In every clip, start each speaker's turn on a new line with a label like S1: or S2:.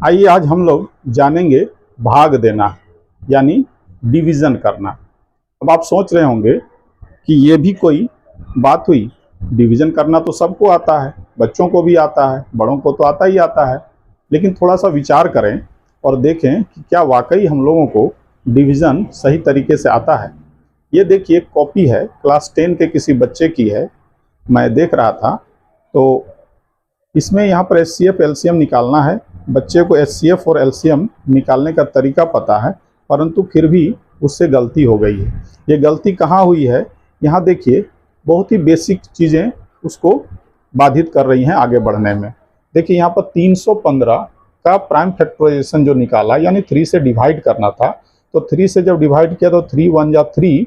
S1: आइए आज हम लोग जानेंगे भाग देना यानी डिवीज़न करना। अब आप सोच रहे होंगे कि ये भी कोई बात हुई, डिवीज़न करना तो सबको आता है, बच्चों को भी आता है, बड़ों को तो आता ही आता है। लेकिन थोड़ा सा विचार करें और देखें कि क्या वाकई हम लोगों को डिवीज़न सही तरीके से आता है। ये देखिए कॉपी है, क्लास 10 के किसी बच्चे की है, मैं देख रहा था। तो इसमें यहाँ पर HCF LCM निकालना है। बच्चे को HCF और LCM निकालने का तरीका पता है, परंतु फिर भी उससे गलती हो गई है। ये गलती कहाँ हुई है? यहाँ देखिए बहुत ही बेसिक चीज़ें उसको बाधित कर रही हैं आगे बढ़ने में। देखिए यहाँ पर 315 का प्राइम फैक्टराइजेशन जो निकाला, यानी 3 से डिवाइड करना था। तो 3 से जब डिवाइड किया तो 3 1 जा 3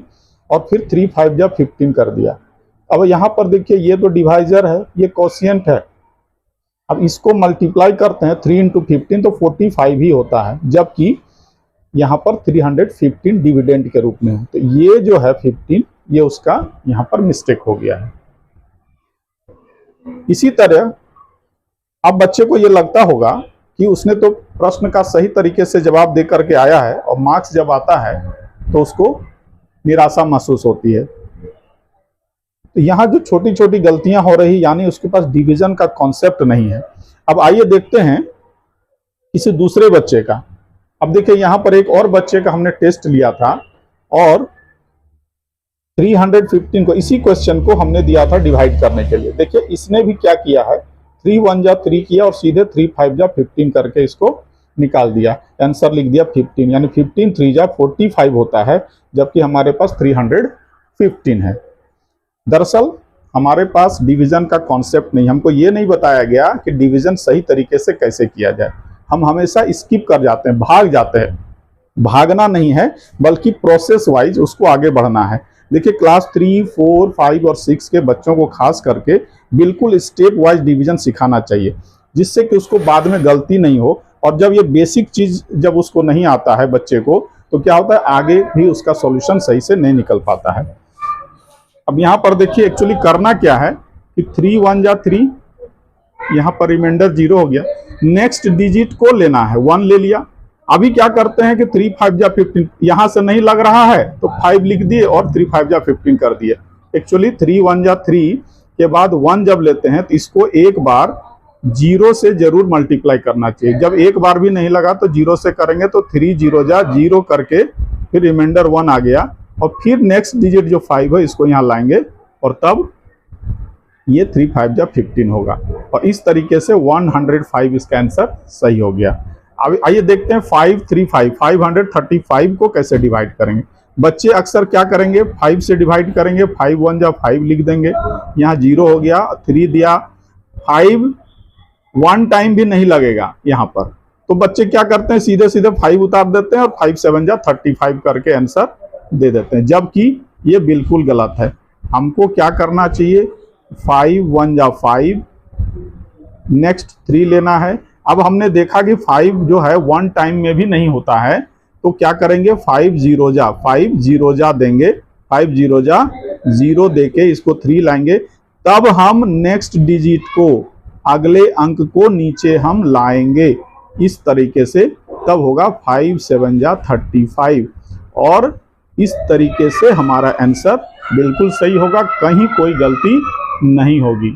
S1: और फिर 3 5 जा 15 कर दिया। अब यहाँ पर देखिए ये तो डिवाइजर है, ये कोशिएंट है। अब इसको मल्टीप्लाई करते हैं 3 × 15 तो 45 ही होता है, जबकि यहाँ पर 315 डिविडेंड के रूप में है। तो ये जो है 15, ये उसका यहाँ पर मिस्टेक हो गया है। इसी तरह अब बच्चे को ये लगता होगा कि उसने तो प्रश्न का सही तरीके से जवाब दे करके आया है और मार्क्स जब आता है तो उसको निराशा महसूस होती है। तो यहाँ जो छोटी छोटी गलतियां हो रही, यानी उसके पास डिवीजन का कॉन्सेप्ट नहीं है। अब आइए देखते हैं किसी दूसरे बच्चे का। अब देखिए यहाँ पर एक और बच्चे का हमने टेस्ट लिया था और 315 को, इसी क्वेश्चन को हमने दिया था डिवाइड करने के लिए। देखिए इसने भी क्या किया है, 3 1 जा 3 किया और सीधे 3 5 जा 15 करके इसको निकाल दिया, आंसर लिख दिया 15, यानी 15 3 जा 45 होता है, जबकि हमारे पास 315 है। दरअसल हमारे पास डिवीजन का कॉन्सेप्ट नहीं, हमको ये नहीं बताया गया कि डिवीजन सही तरीके से कैसे किया जाए। हम हमेशा स्किप कर जाते हैं, भाग जाते हैं। भागना नहीं है, बल्कि प्रोसेस वाइज उसको आगे बढ़ना है। देखिए क्लास 3 4 5 और 6 के बच्चों को खास करके बिल्कुल स्टेप वाइज डिवीजन सिखाना चाहिए, जिससे कि उसको बाद में गलती नहीं हो। और जब ये बेसिक चीज जब उसको नहीं आता है बच्चे को, तो क्या होता है, आगे भी उसका सॉल्यूशन सही से नहीं निकल पाता है। अब यहाँ पर देखिए एक्चुअली करना क्या है कि 3 1 जा 3, यहाँ पर रिमाइंडर 0 हो गया। नेक्स्ट डिजिट को लेना है, 1 ले लिया। अभी क्या करते हैं कि 3 5 जा 15, यहाँ से नहीं लग रहा है तो 5 लिख दिए और 3 5 जा 15 कर दिए। एक्चुअली 3 1 जा 3 के बाद 1 जब लेते हैं तो इसको एक बार 0 से जरूर मल्टीप्लाई करना चाहिए। जब एक बार भी नहीं लगा तो 0 से करेंगे तो 3 0 जा 0 करके फिर रिमाइंडर 1 आ गया, और फिर नेक्स्ट डिजिट जो 5 है इसको यहाँ लाएंगे और तब ये 3 5 जा 15 होगा। और इस तरीके से 105 इसका आंसर सही हो गया। अब आइए देखते हैं 5 3 5 535 को कैसे डिवाइड करेंगे। बच्चे अक्सर क्या करेंगे, 5 से डिवाइड करेंगे, 5 1 जा 5 लिख देंगे, यहाँ 0 हो गया, 3 दिया, 5 1 टाइम भी नहीं लगेगा यहाँ पर। तो बच्चे क्या करते हैं, सीधे सीधे 5 उतार देते हैं और 5 7 जा 35 करके आंसर दे देते हैं, जबकि ये बिल्कुल गलत है। हमको क्या करना चाहिए, 5 1 जा 5, नेक्स्ट 3 लेना है। अब हमने देखा कि 5 जो है 1 टाइम में भी नहीं होता है, तो क्या करेंगे, 5 0 जा 5 0 जा देंगे, 5 0 जा 0 देके इसको 3 लाएंगे, तब हम नेक्स्ट डिजिट को, अगले अंक को नीचे हम लाएंगे इस तरीके से, तब होगा 5 7 जा 35। और इस तरीके से हमारा आंसर बिल्कुल सही होगा, कहीं कोई गलती नहीं होगी।